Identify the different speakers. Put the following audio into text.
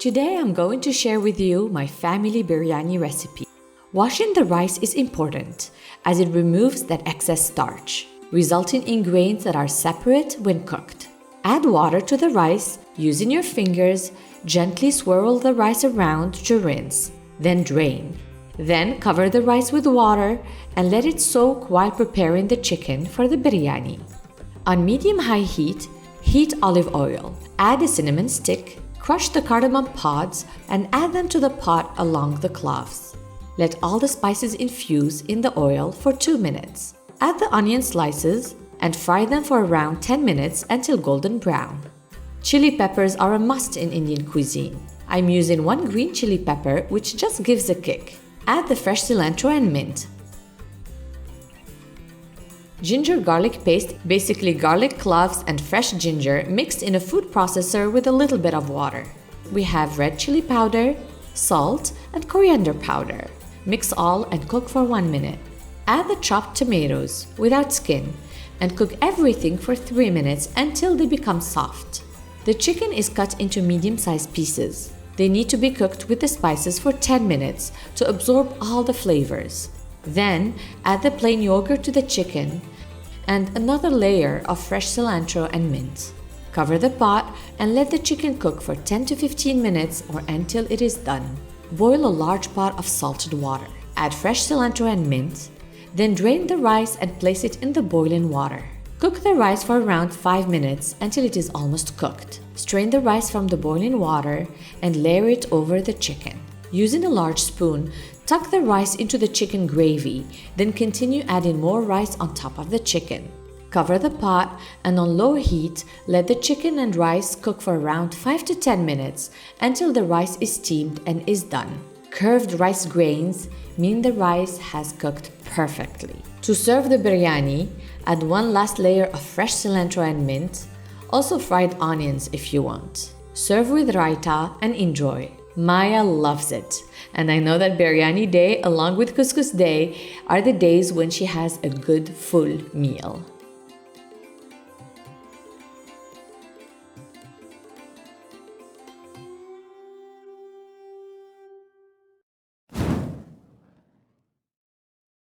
Speaker 1: Today I'm going to share with you my family biryani recipe. Washing the rice is important as it removes that excess starch, resulting in grains that are separate when cooked. Add water to the rice using your fingers, gently swirl the rice around to rinse, then drain. Then cover the rice with water and let it soak while preparing the chicken for the biryani. On medium-high heat, heat olive oil. Add a cinnamon stick, crush the cardamom pods and add them to the pot along the cloves. Let all the spices infuse in the oil for 2 minutes. Add the onion slices and fry them for around 10 minutes until golden brown. Chili peppers are a must in Indian cuisine. I'm using 1 green chili pepper which just gives a kick. Add the fresh cilantro and mint. Ginger garlic paste, basically garlic cloves and fresh ginger mixed in a food processor with a little bit of water. We have red chili powder, salt and coriander powder. Mix all and cook for 1 minute. Add the chopped tomatoes without skin and cook everything for 3 minutes until they become soft. The chicken is cut into medium-sized pieces. They need to be cooked with the spices for 10 minutes to absorb all the flavors. Then add the plain yogurt to the chicken and another layer of fresh cilantro and mint. Cover the pot and let the chicken cook for 10 to 15 minutes or until it is done. Boil a large pot of salted water. Add fresh cilantro and mint. Then drain the rice and place it in the boiling water. Cook the rice for around 5 minutes until it is almost cooked. Strain the rice from the boiling water and layer it over the chicken. Using a large spoon, tuck the rice into the chicken gravy, then continue adding more rice on top of the chicken. Cover the pot and on low heat, let the chicken and rice cook for around 5 to 10 minutes until the rice is steamed and is done. Curved rice grains mean the rice has cooked perfectly. To serve the biryani, add 1 last layer of fresh cilantro and mint, also fried onions if you want. Serve with raita and enjoy. Maya loves it, and I know that biryani day along with couscous day are the days when she has a good full meal.